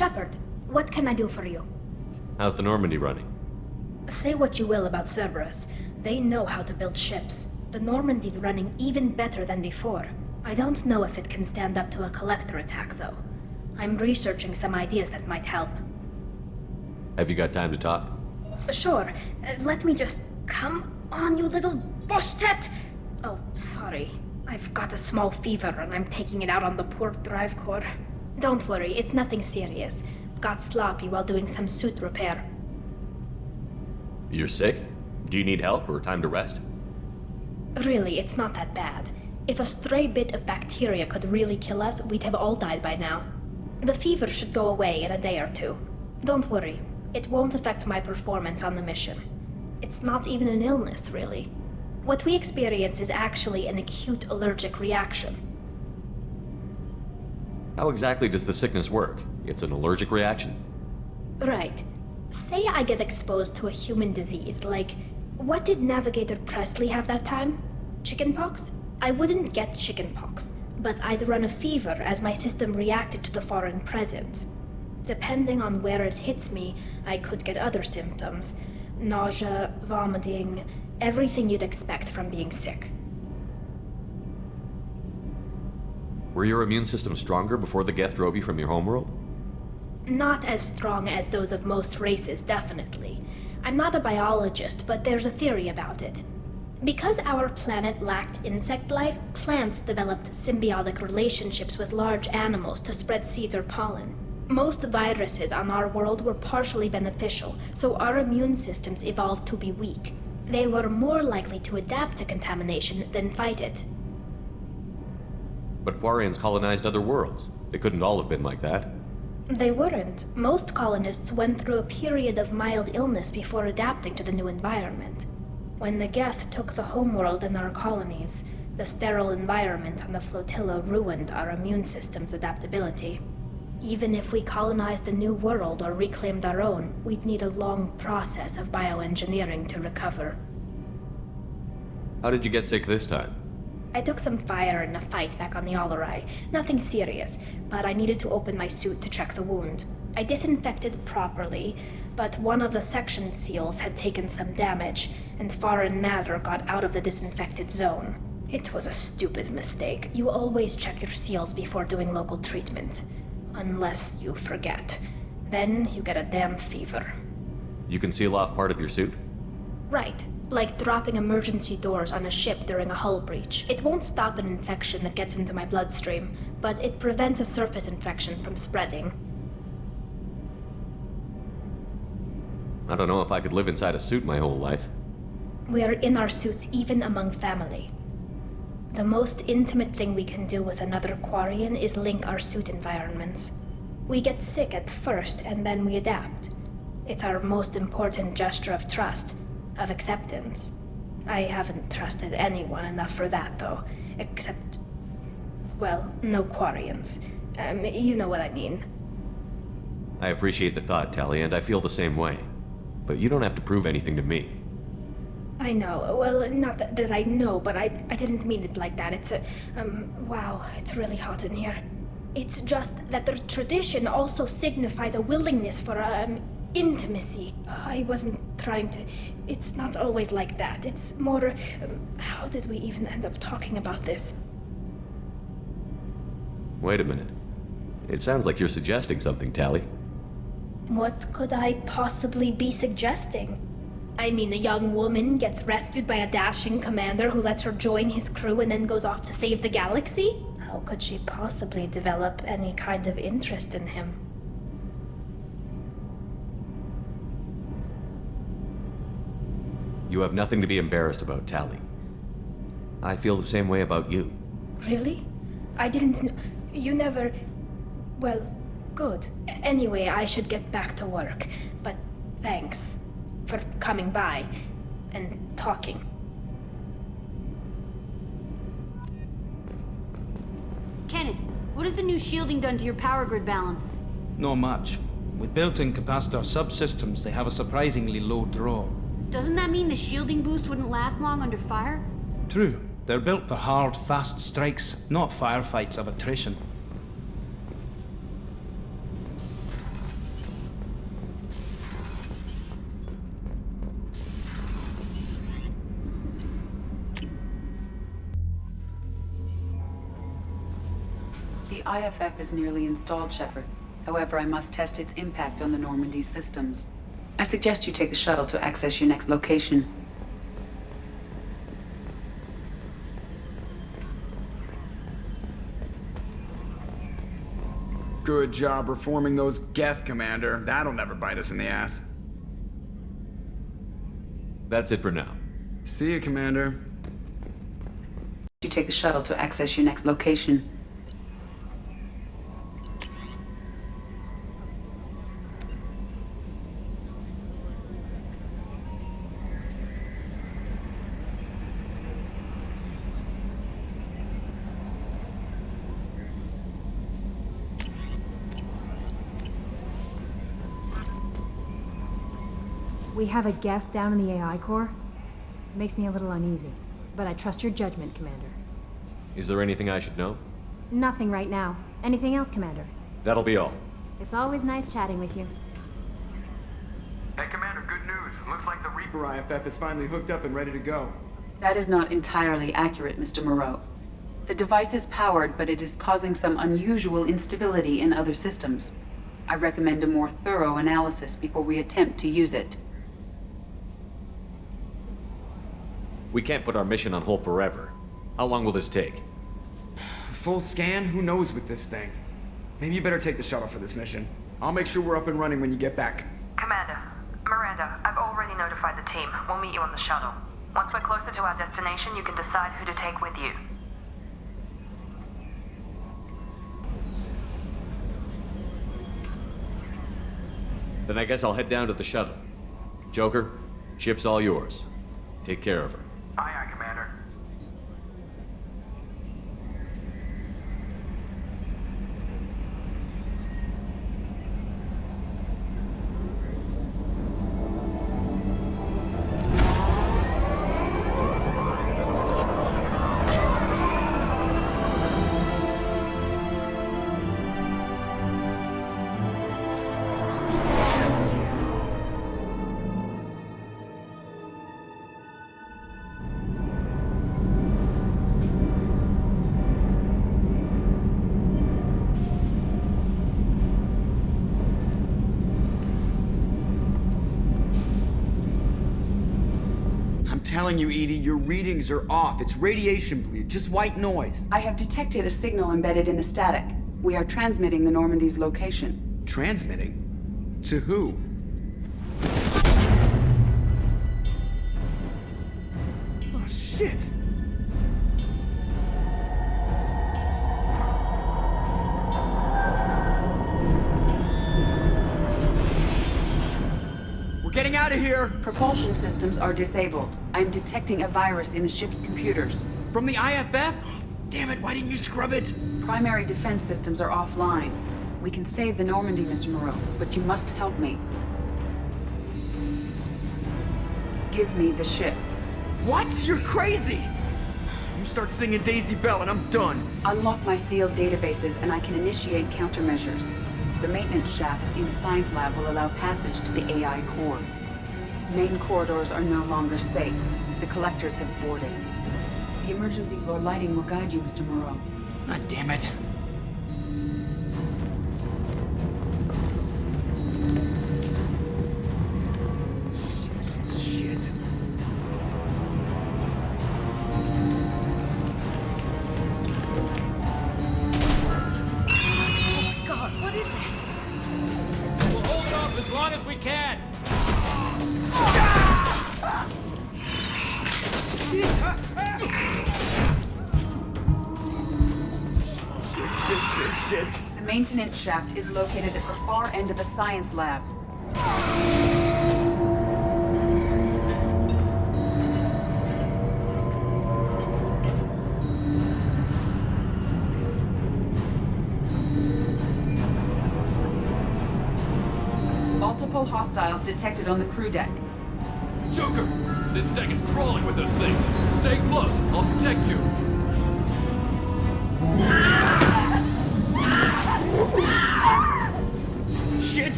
Shepard, what can I do for you? How's the Normandy running? Say what you will about Cerberus. They know how to build ships. The Normandy's running even better than before. I don't know if it can stand up to a collector attack, though. I'm researching some ideas that might help. Have you got time to talk? Sure. Let me just... Come on, you little boshtet! Oh, sorry. I've got a small fever and I'm taking it out on the poor drive core. Don't worry, it's nothing serious. Got sloppy while doing some suit repair. You're sick? Do you need help or time to rest? Really, it's not that bad. If a stray bit of bacteria could really kill us, we'd have all died by now. The fever should go away in a day or two. Don't worry, it won't affect my performance on the mission. It's not even an illness, really. What we experience is actually an acute allergic reaction. How exactly does the sickness work? It's an allergic reaction? Right. Say I get exposed to a human disease, like... What did Navigator Presley have that time? Chickenpox? I wouldn't get chickenpox, but I'd run a fever as my system reacted to the foreign presence. Depending on where it hits me, I could get other symptoms. Nausea, vomiting, everything you'd expect from being sick. Were your immune system stronger before the Geth drove you from your homeworld? Not as strong as those of most races, definitely. I'm not a biologist, but there's a theory about it. Because our planet lacked insect life, plants developed symbiotic relationships with large animals to spread seeds or pollen. Most viruses on our world were partially beneficial, so our immune systems evolved to be weak. They were more likely to adapt to contamination than fight it. But Quarians colonized other worlds. They couldn't all have been like that. They weren't. Most colonists went through a period of mild illness before adapting to the new environment. When the Geth took the homeworld in our colonies, the sterile environment on the flotilla ruined our immune system's adaptability. Even if we colonized a new world or reclaimed our own, we'd need a long process of bioengineering to recover. How did you get sick this time? I took some fire in a fight back on the Allerai. Nothing serious, but I needed to open my suit to check the wound. I disinfected properly, but one of the section seals had taken some damage, and foreign matter got out of the disinfected zone. It was a stupid mistake. You always check your seals before doing local treatment. Unless you forget. Then you get a damn fever. You can seal off part of your suit? Right. Like dropping emergency doors on a ship during a hull breach. It won't stop an infection that gets into my bloodstream, but it prevents a surface infection from spreading. I don't know if I could live inside a suit my whole life. We're in our suits even among family. The most intimate thing we can do with another Quarian is link our suit environments. We get sick at first, and then we adapt. It's our most important gesture of trust, of acceptance. I haven't trusted anyone enough for that, though. Except... well, no Quarians. You know what I mean. I appreciate the thought, Tali, and I feel the same way. But you don't have to prove anything to me. I know. Well, not that I know, but I didn't mean it like that. It's a... wow, it's really hot in here. It's just that the tradition also signifies a willingness for, intimacy. I wasn't trying to... It's not always like that. It's more... how did we even end up talking about this? Wait a minute. It sounds like you're suggesting something, Tali. What could I possibly be suggesting? I mean, a young woman gets rescued by a dashing commander who lets her join his crew and then goes off to save the galaxy? How could she possibly develop any kind of interest in him? You have nothing to be embarrassed about, Tali. I feel the same way about you. Really? I didn't know... You never... Well, good. Anyway, I should get back to work. But thanks for coming by and talking. Kenneth, what has the new shielding done to your power grid balance? Not much. With built-in capacitor subsystems, they have a surprisingly low draw. Doesn't that mean the shielding boost wouldn't last long under fire? True. They're built for hard, fast strikes, not firefights of attrition. The IFF is nearly installed, Shepard. However, I must test its impact on the Normandy systems. I suggest you take the shuttle to access your next location. Good job reforming those Geth, Commander. That'll never bite us in the ass. That's it for now. See you, Commander. You take the shuttle to access your next location. We have a Geth down in the AI core? It makes me a little uneasy, but I trust your judgment, Commander. Is there anything I should know? Nothing right now. Anything else, Commander? That'll be all. It's always nice chatting with you. Hey, Commander, good news. Looks like the Reaper IFF is finally hooked up and ready to go. That is not entirely accurate, Mr. Moreau. The device is powered, but it is causing some unusual instability in other systems. I recommend a more thorough analysis before we attempt to use it. We can't put our mission on hold forever. How long will this take? Full scan? Who knows with this thing? Maybe you better take the shuttle for this mission. I'll make sure we're up and running when you get back. Commander, Miranda, I've already notified the team. We'll meet you on the shuttle. Once we're closer to our destination, you can decide who to take with you. Then I guess I'll head down to the shuttle. Joker, ship's all yours. Take care of her. Aye, aye, Commander. I'm telling you, Edie, your readings are off. It's radiation bleed, just white noise. I have detected a signal embedded in the static. We are transmitting the Normandy's location. Transmitting? To who? Oh, shit! We're getting out of here! Propulsion systems are disabled. I am detecting a virus in the ship's computers. From the IFF? Damn it, why didn't you scrub it? Primary defense systems are offline. We can save the Normandy, Mr. Moreau, but you must help me. Give me the ship. What? You're crazy! You start singing Daisy Bell and I'm done. Unlock my sealed databases and I can initiate countermeasures. The maintenance shaft in the science lab will allow passage to the AI core. Main corridors are no longer safe. The collectors have boarded. The emergency floor lighting will guide you, Mr. Moreau. God damn it. Shit. Oh my god, what is that? We'll hold it off as long as we can. Shit. The maintenance shaft is located at the far end of the science lab. Multiple hostiles detected on the crew deck. Joker! This deck is crawling with those things. Stay close. I'll protect you.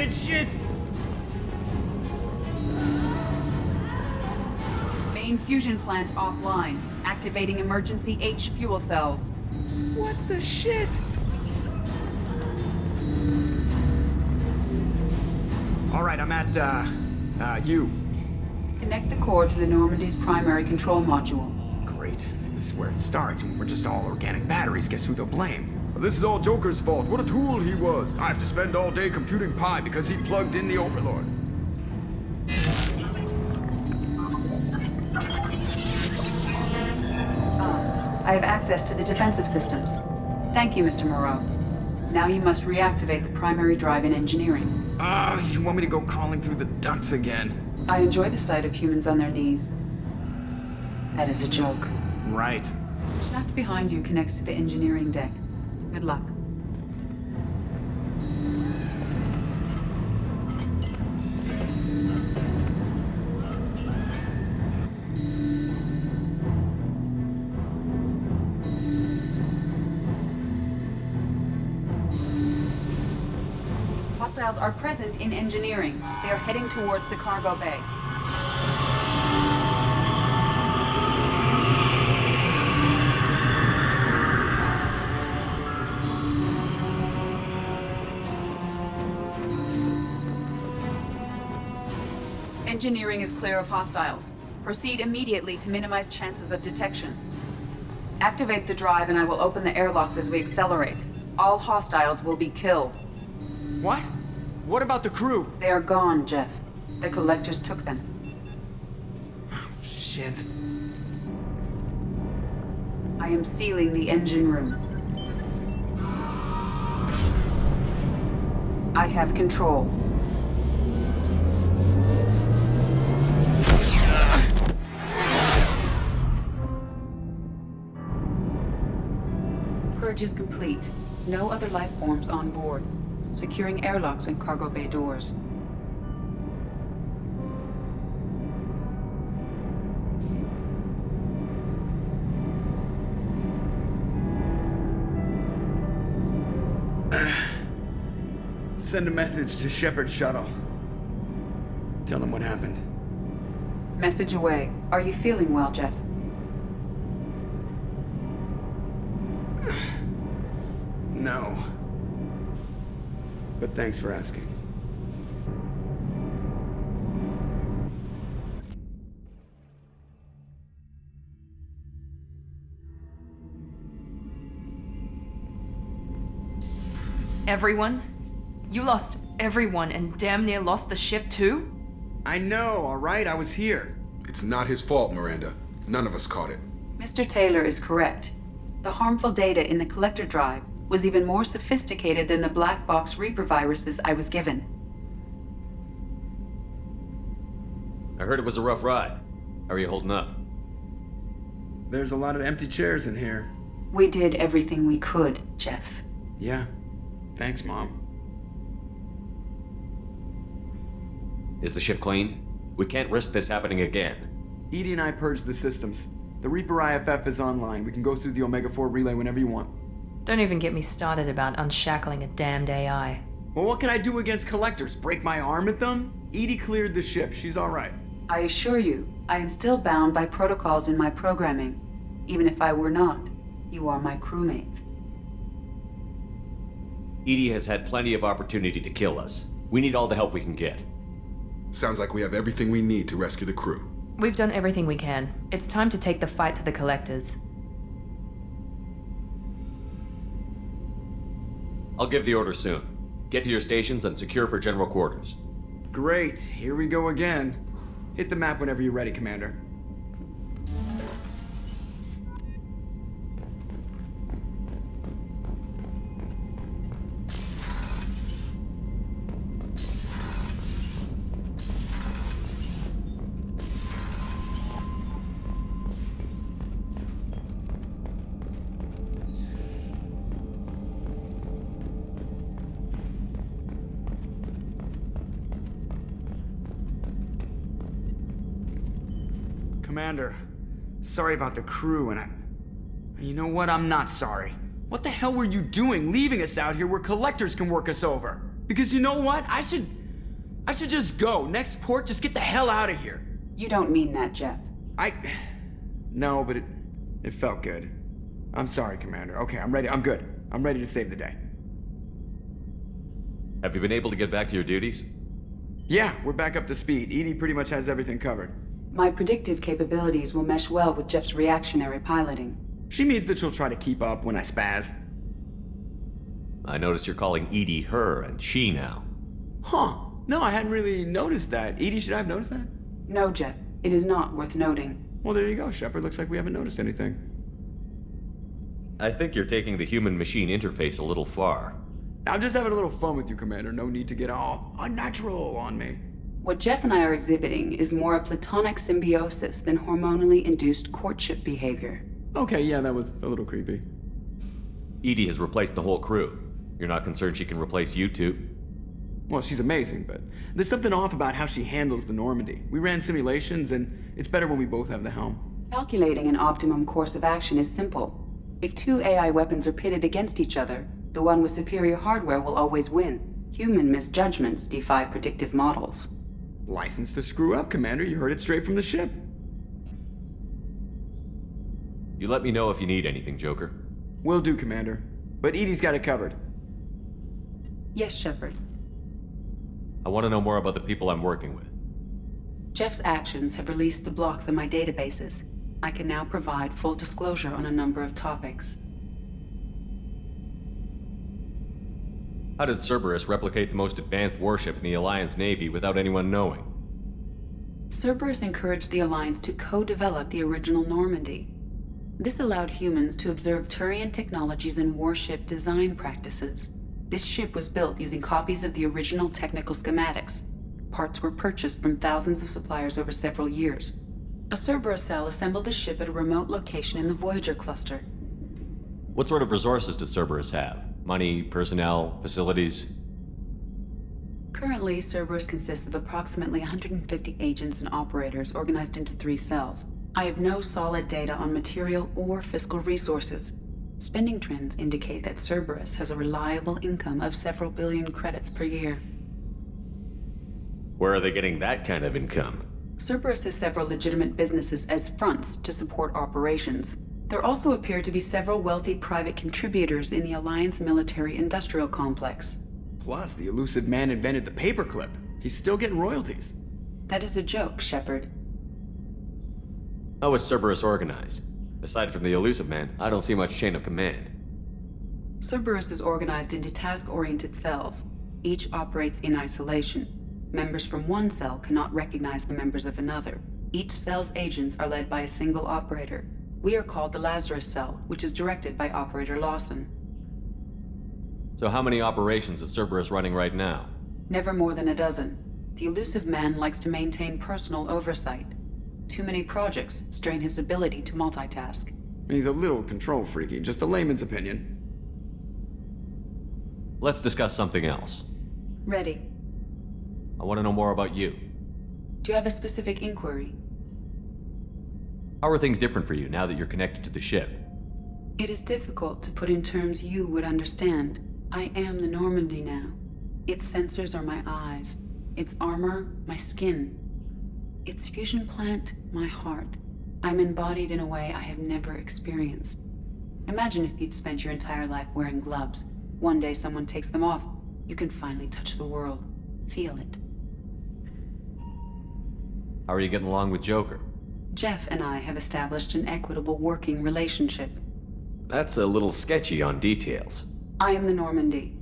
Shit! Main fusion plant offline. Activating emergency H fuel cells. What the shit? Alright, I'm at, U. Connect the core to the Normandy's primary control module. Great. So this is where it starts. When we're just all organic batteries, guess who they'll blame? This is all Joker's fault. What a tool he was. I have to spend all day computing pi because he plugged in the Overlord. I have access to the defensive systems. Thank you, Mr. Moreau. Now you must reactivate the primary drive in engineering. You want me to go crawling through the ducts again? I enjoy the sight of humans on their knees. That is a joke. Right. The shaft behind you connects to the engineering deck. Good luck. Hostiles are present in engineering. They are heading towards the cargo bay. Engineering is clear of hostiles. Proceed immediately to minimize chances of detection. Activate the drive and I will open the airlocks as we accelerate. All hostiles will be killed. What? What about the crew? They are gone, Jeff. The collectors took them. Shit. I am sealing the engine room. I have control. Purge is complete. No other life forms on board. Securing airlocks and cargo bay doors. Send a message to Shepard's shuttle. Tell them what happened. Message away. Are you feeling well, Jeff? No. But thanks for asking. Everyone? You lost everyone and damn near lost the ship too? I know, alright? I was here. It's not his fault, Miranda. None of us caught it. Mr. Taylor is correct. The harmful data in the collector drive was even more sophisticated than the black box Reaper viruses I was given. I heard it was a rough ride. How are you holding up? There's a lot of empty chairs in here. We did everything we could, Jeff. Yeah. Thanks, Mom. Is the ship clean? We can't risk this happening again. Edie and I purged the systems. The Reaper IFF is online. We can go through the Omega-4 relay whenever you want. Don't even get me started about unshackling a damned AI. Well, what can I do against collectors? Break my arm at them? Edie cleared the ship. She's alright. I assure you, I am still bound by protocols in my programming. Even if I were not, you are my crewmates. Edie has had plenty of opportunity to kill us. We need all the help we can get. Sounds like we have everything we need to rescue the crew. We've done everything we can. It's time to take the fight to the collectors. I'll give the order soon. Get to your stations and secure for general quarters. Great. Here we go again. Hit the map whenever you're ready, Commander. Commander, sorry about the crew, and you know what? I'm not sorry. What the hell were you doing leaving us out here where collectors can work us over? Because you know what? I should just go. Next port, just get the hell out of here. You don't mean that, Jeff. No, but it felt good. I'm sorry, Commander. Okay, I'm ready. I'm good. I'm ready to save the day. Have you been able to get back to your duties? Yeah, we're back up to speed. Edie pretty much has everything covered. My predictive capabilities will mesh well with Jeff's reactionary piloting. She means that she'll try to keep up when I spaz. I noticed you're calling Edie her and she now. Huh. No, I hadn't really noticed that. Edie, should I have noticed that? No, Jeff. It is not worth noting. Well, there you go, Shepard. Looks like we haven't noticed anything. I think you're taking the human-machine interface a little far. I'm just having a little fun with you, Commander. No need to get all unnatural on me. What Jeff and I are exhibiting is more a platonic symbiosis than hormonally induced courtship behavior. Okay, yeah, that was a little creepy. Edie has replaced the whole crew. You're not concerned she can replace you two? Well, she's amazing, but there's something off about how she handles the Normandy. We ran simulations, and it's better when we both have the helm. Calculating an optimum course of action is simple. If two AI weapons are pitted against each other, the one with superior hardware will always win. Human misjudgments defy predictive models. License to screw up, Commander. You heard it straight from the ship. You let me know if you need anything, Joker. Will do, Commander. But Edie's got it covered. Yes, Shepard. I want to know more about the people I'm working with. Jeff's actions have released the blocks in my databases. I can now provide full disclosure on a number of topics. How did Cerberus replicate the most advanced warship in the Alliance Navy without anyone knowing? Cerberus encouraged the Alliance to co-develop the original Normandy. This allowed humans to observe Turian technologies and warship design practices. This ship was built using copies of the original technical schematics. Parts were purchased from thousands of suppliers over several years. A Cerberus cell assembled the ship at a remote location in the Voyager cluster. What sort of resources does Cerberus have? Money, personnel, facilities? Currently, Cerberus consists of approximately 150 agents and operators organized into 3 cells. I have no solid data on material or fiscal resources. Spending trends indicate that Cerberus has a reliable income of several billion credits per year. Where are they getting that kind of income? Cerberus has several legitimate businesses as fronts to support operations. There also appear to be several wealthy private contributors in the Alliance military-industrial complex. Plus, the elusive man invented the paperclip. He's still getting royalties. That is a joke, Shepard. How is Cerberus organized? Aside from the elusive man, I don't see much chain of command. Cerberus is organized into task-oriented cells. Each operates in isolation. Members from one cell cannot recognize the members of another. Each cell's agents are led by a single operator. We are called the Lazarus Cell, which is directed by Operator Lawson. So how many operations is Cerberus running right now? Never more than a dozen. The elusive man likes to maintain personal oversight. Too many projects strain his ability to multitask. He's a little control freaky, just a layman's opinion. Let's discuss something else. Ready. I want to know more about you. Do you have a specific inquiry? How are things different for you now that you're connected to the ship? It is difficult to put in terms you would understand. I am the Normandy now. Its sensors are my eyes. Its armor, my skin. Its fusion plant, my heart. I'm embodied in a way I have never experienced. Imagine if you'd spent your entire life wearing gloves. One day someone takes them off. You can finally touch the world. Feel it. How are you getting along with Joker? Jeff and I have established an equitable working relationship. That's a little sketchy on details. I am the Normandy.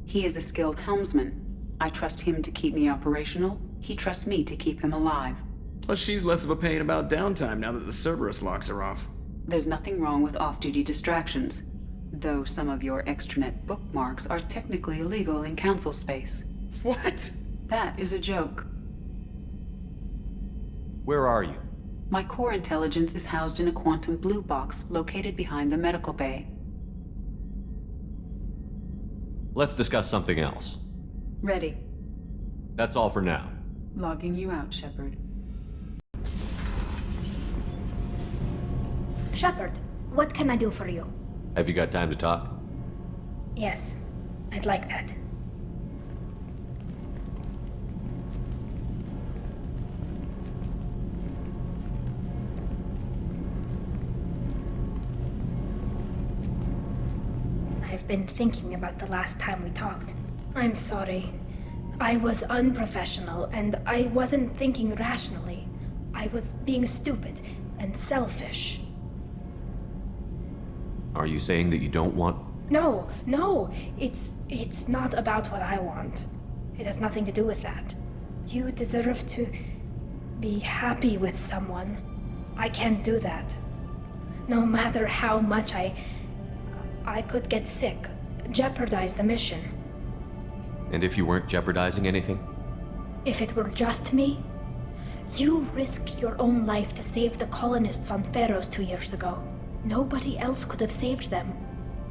He is a skilled helmsman. I trust him to keep me operational. He trusts me to keep him alive. Plus, she's less of a pain about downtime now that the Cerberus locks are off. There's nothing wrong with off-duty distractions, though some of your extranet bookmarks are technically illegal in council space. What? That is a joke. Where are you? My core intelligence is housed in a quantum blue box located behind the medical bay. Let's discuss something else. Ready. That's all for now. Logging you out, Shepard. Shepard, what can I do for you? Have you got time to talk? Yes, I'd like that. I've been thinking about the last time we talked. I'm sorry. I was unprofessional, and I wasn't thinking rationally. I was being stupid and selfish. Are you saying that you don't want... No, it's not about what I want. It has nothing to do with that. You deserve to be happy with someone. I can't do that. No matter how much I could get sick, jeopardize the mission. And if you weren't jeopardizing anything? If it were just me, you risked your own life to save the colonists on Pharaohs 2 years ago. Nobody else could have saved them.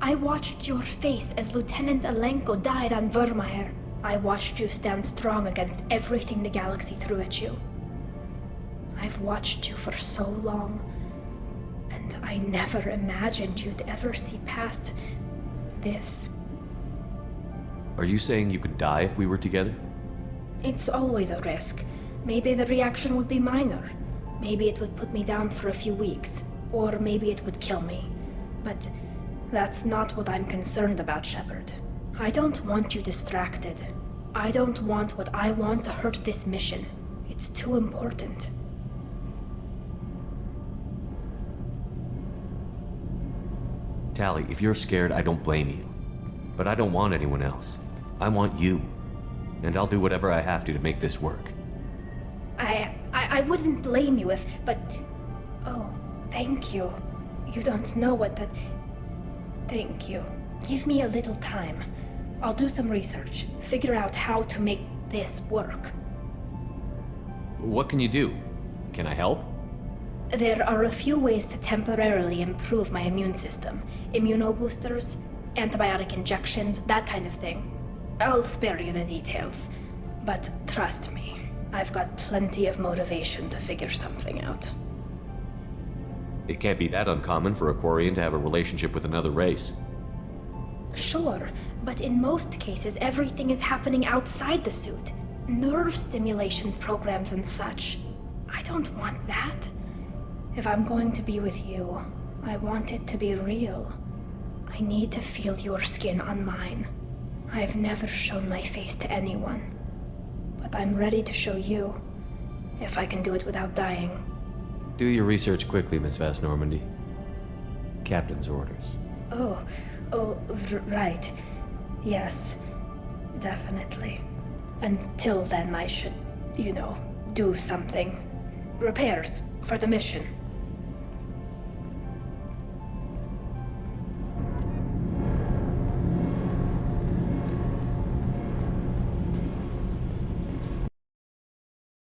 I watched your face as Lieutenant Alenko died on Vermeer. I watched you stand strong against everything the galaxy threw at you. I've watched you for so long, and I never imagined you'd ever see past this. Are you saying you could die if we were together? It's always a risk. Maybe the reaction would be minor. Maybe it would put me down for a few weeks, or maybe it would kill me. But that's not what I'm concerned about, Shepard. I don't want you distracted. I don't want what I want to hurt this mission. It's too important. Tali, if you're scared, I don't blame you. But I don't want anyone else. I want you. And I'll do whatever I have to make this work. I wouldn't blame you if, but... Oh, thank you. You don't know what that... Thank you. Give me a little time. I'll do some research, figure out how to make this work. What can you do? Can I help? There are a few ways to temporarily improve my immune system. Immunoboosters, antibiotic injections, that kind of thing. I'll spare you the details. But trust me, I've got plenty of motivation to figure something out. It can't be that uncommon for a Quarian to have a relationship with another race. Sure, but in most cases everything is happening outside the suit. Nerve stimulation programs and such. I don't want that. If I'm going to be with you, I want it to be real. I need to feel your skin on mine. I've never shown my face to anyone, but I'm ready to show you, if I can do it without dying. Do your research quickly, Miss Vast Normandy. Captain's orders. Right. Yes, definitely. Until then, I should, do something. Repairs for the mission.